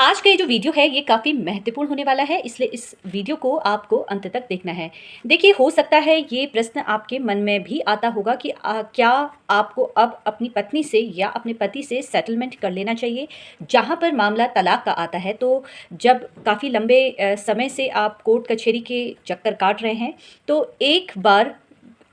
आज का ये जो वीडियो है ये काफ़ी महत्वपूर्ण होने वाला है, इसलिए इस वीडियो को आपको अंत तक देखना है। देखिए, हो सकता है ये प्रश्न आपके मन में भी आता होगा कि क्या आपको अब अपनी पत्नी से या अपने पति से सेटलमेंट कर लेना चाहिए। जहाँ पर मामला तलाक का आता है, तो जब काफ़ी लंबे समय से आप कोर्ट कचहरी के चक्कर काट रहे हैं, तो एक बार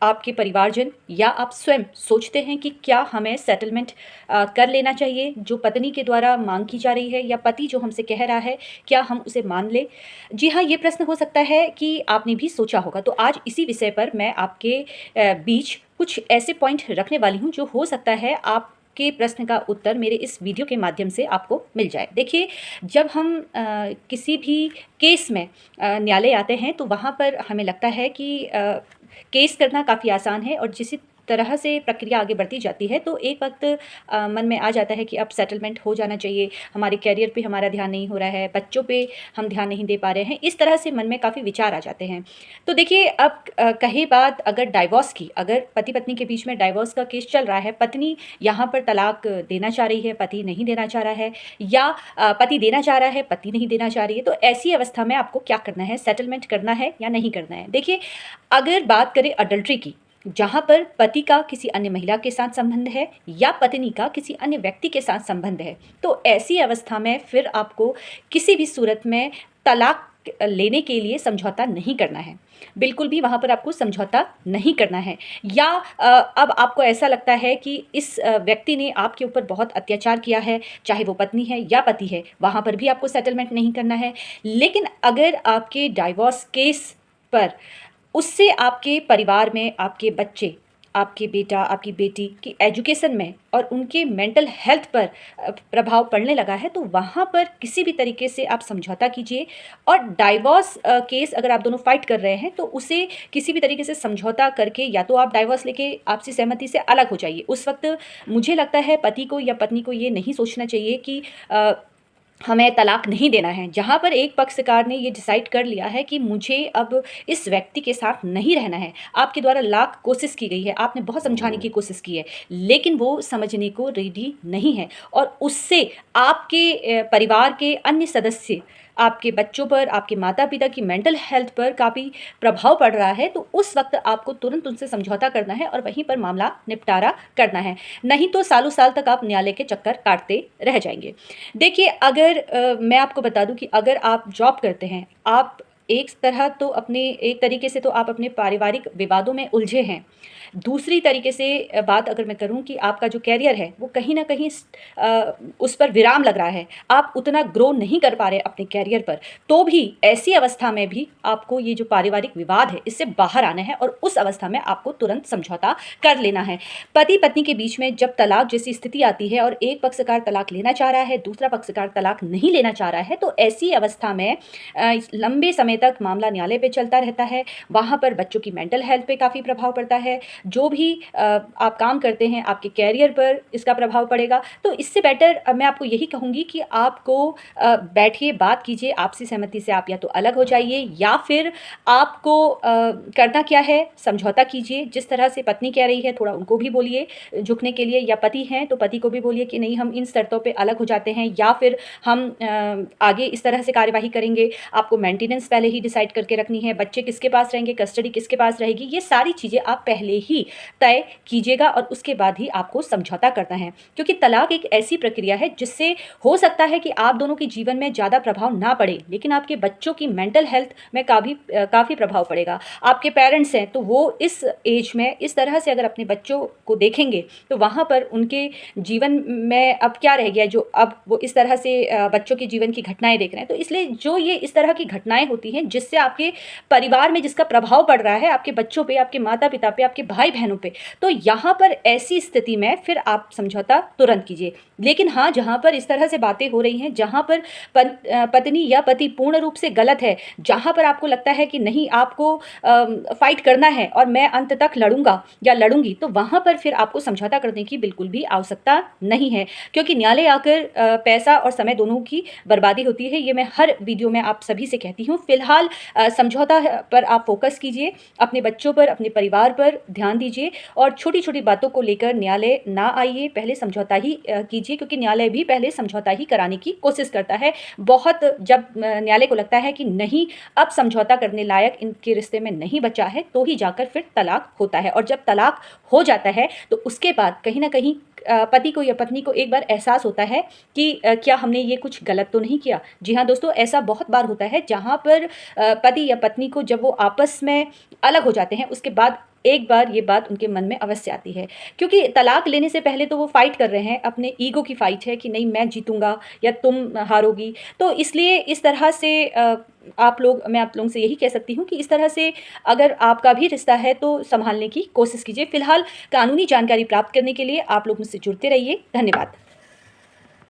आपके परिवारजन या आप स्वयं सोचते हैं कि क्या हमें सेटलमेंट कर लेना चाहिए, जो पत्नी के द्वारा मांग की जा रही है या पति जो हमसे कह रहा है, क्या हम उसे मान लें? जी हाँ, ये प्रश्न हो सकता है कि आपने भी सोचा होगा। तो आज इसी विषय पर मैं आपके बीच कुछ ऐसे पॉइंट रखने वाली हूँ जो हो सकता है आप के प्रश्न का उत्तर मेरे इस वीडियो के माध्यम से आपको मिल जाए। देखिए, जब हम किसी भी केस में न्यायालय आते हैं, तो वहाँ पर हमें लगता है कि केस करना काफ़ी आसान है और जिस तरह से प्रक्रिया आगे बढ़ती जाती है, तो एक वक्त मन में आ जाता है कि अब सेटलमेंट हो जाना चाहिए। हमारे करियर पे हमारा ध्यान नहीं हो रहा है, बच्चों पे हम ध्यान नहीं दे पा रहे हैं। इस तरह से मन में काफ़ी विचार आ जाते हैं। तो देखिए, अब कही बात अगर डाइवोर्स की, अगर पति पत्नी के बीच में डाइवोर्स का केस चल रहा है, पत्नी यहाँ पर तलाक देना चाह रही है, पति नहीं देना चाह रहा है, या पति देना चाह रहा है, पत्नी नहीं देना चाह रही है, तो ऐसी अवस्था में आपको क्या करना है? सेटलमेंट करना है या नहीं करना है? देखिए, अगर बात करें अडल्ट्री की, जहाँ पर पति का किसी अन्य महिला के साथ संबंध है या पत्नी का किसी अन्य व्यक्ति के साथ संबंध है, तो ऐसी अवस्था में फिर आपको किसी भी सूरत में तलाक लेने के लिए समझौता नहीं करना है। बिल्कुल भी वहाँ पर आपको समझौता नहीं करना है। या अब आपको ऐसा लगता है कि इस व्यक्ति ने आपके ऊपर बहुत अत्याचार किया है, चाहे वो पत्नी है या पति है, वहाँ पर भी आपको सेटलमेंट नहीं करना है। लेकिन अगर आपके डाइवोर्स केस पर उससे आपके परिवार में आपके बच्चे, आपके बेटा, आपकी बेटी की एजुकेशन में और उनके मेंटल हेल्थ पर प्रभाव पड़ने लगा है, तो वहाँ पर किसी भी तरीके से आप समझौता कीजिए। और डाइवोर्स केस अगर आप दोनों फाइट कर रहे हैं, तो उसे किसी भी तरीके से समझौता करके या तो आप डाइवोर्स लेके आपसी सहमति से अलग हो जाइए। उस वक्त मुझे लगता है पति को या पत्नी को ये नहीं सोचना चाहिए कि हमें तलाक नहीं देना है। जहाँ पर एक पक्षकार ने ये डिसाइड कर लिया है कि मुझे अब इस व्यक्ति के साथ नहीं रहना है, आपके द्वारा लाख कोशिश की गई है, आपने बहुत समझाने की कोशिश की है, लेकिन वो समझने को रेडी नहीं है और उससे आपके परिवार के अन्य सदस्य, आपके बच्चों पर, आपके माता-पिता की मेंटल हेल्थ पर काफ़ी प्रभाव पड़ रहा है, तो उस वक्त आपको तुरंत उनसे समझौता करना है और वहीं पर मामला निपटारा करना है। नहीं तो सालों साल तक आप न्यायालय के चक्कर काटते रह जाएँगे। देखिए, अगर मैं आपको बता दूं कि अगर आप जॉब करते हैं, आप एक तरीके से तो आप अपने पारिवारिक विवादों में उलझे हैं। दूसरी तरीके से बात अगर मैं करूं कि आपका जो करियर है वो कहीं न कहीं उस पर विराम लग रहा है। आप उतना ग्रो नहीं कर पा रहे अपने करियर पर। तो भी ऐसी अवस्था में भी आपको ये जो पारिवारिक विवाद है, इससे बाहर आना है और उस अवस्था में आपको तुरंत समझौता कर लेना है। पति-पत्नी के बीच में जब तलाक जैसी स्थिति आती है और एक पक्षकार तलाक लेना चाह रहा है, दूसरा पक्षकार तलाक नहीं लेना चाह रहा है, तो ऐसी अवस्था में लंबे समय तक मामला न्यायालय पे चलता रहता है। वहाँ पर बच्चों की मेंटल हेल्थ पे काफ़ी प्रभाव पड़ता है। जो भी आप काम करते हैं, आपके करियर पर इसका प्रभाव पड़ेगा। तो इससे बेटर मैं आपको यही कहूँगी कि आपको बैठिए, बात कीजिए, आपसी सहमति से आप या तो अलग हो जाइए या फिर आपको करना क्या है, समझौता कीजिए। जिस तरह से पत्नी कह रही है, थोड़ा उनको भी बोलिए झुकने के लिए, या पति हैं तो पति को भी बोलिए कि नहीं, हम इन शर्तों पे अलग हो जाते हैं या फिर हम आगे इस तरह से कार्यवाही करेंगे। आपको मेंटेनेंस पहले ही डिसाइड करके रखनी है, बच्चे किसके पास रहेंगे, कस्टडी किसके पास रहेगी, ये सारी चीज़ें आप पहले ही तय कीजिएगा और उसके बाद ही आपको समझौता करना है। क्योंकि तलाक एक ऐसी प्रक्रिया है जिससे हो सकता है कि आप दोनों के जीवन में ज़्यादा प्रभाव ना पड़े, लेकिन आपके बच्चों की मेंटल हेल्थ में काफ़ी प्रभाव पड़ेगा। आपके पेरेंट्स हैं तो वो इस एज में इस तरह से अगर अपने बच्चों को देखेंगे, तो वहाँ पर उनके जीवन में अब क्या रह गया, जो अब वो इस तरह से बच्चों के जीवन की घटनाएं देख रहे हैं। तो इसलिए जो ये इस तरह की घटनाएं होती हैं जिससे आपके परिवार में जिसका प्रभाव पड़ रहा है, आपके बच्चों पे, आपके माता पिता पे, आपके भाई बहनों पे, तो यहाँ पर ऐसी स्थिति में फिर आप समझौता तुरंत कीजिए। लेकिन हाँ, जहाँ पर इस तरह से बातें हो रही हैं, जहाँ पर पत्नी या पति पूर्ण रूप से गलत है, जहाँ पर आपको लगता है कि नहीं, आपको फाइट करना है और मैं अंत तक लड़ूंगा या लड़ूंगी, तो वहाँ पर फिर आपको समझौता करने की बिल्कुल भी आवश्यकता नहीं है। क्योंकि न्यायालय आकर पैसा और समय दोनों की बर्बादी होती है। ये मैं हर वीडियो में आप सभी से कहती हूँ। फिलहाल फ़िलहाल समझौता पर आप फ़ोकस कीजिए, अपने बच्चों पर, अपने परिवार पर ध्यान दीजिए और छोटी-छोटी बातों को लेकर न्यायालय ना आइए, पहले समझौता ही कीजिए क्योंकि न्यायालय भी पहले समझौता ही कराने की कोशिश करता है। बहुत जब न्यायालय को लगता है कि नहीं, अब समझौता करने लायक इनके रिश्ते में नहीं बचा है, तो ही जाकर फिर तलाक होता है और जब तलाक हो जाता है, तो उसके बाद कहीं न कहीं पति को या पत्नी को एक बार एहसास होता है कि क्या हमने ये कुछ गलत तो नहीं किया? जी हाँ, दोस्तों ऐसा बहुत बार होता है जहाँ पर पति या पत्नी को जब वो आपस में अलग हो जाते हैं, उसके बाद एक बार ये बात उनके मन में अवश्य आती है। क्योंकि तलाक लेने से पहले तो वो फ़ाइट कर रहे हैं, अपने ईगो की फ़ाइट है कि नहीं मैं जीतूँगा या तुम हारोगी। तो इसलिए इस तरह से मैं आप लोगों से यही कह सकती हूँ कि इस तरह से अगर आपका भी रिश्ता है तो सँभालने की कोशिश कीजिए। फ़िलहाल कानूनी जानकारी प्राप्त करने के लिए आप लोग मुझसे जुड़ते रहिए। धन्यवाद।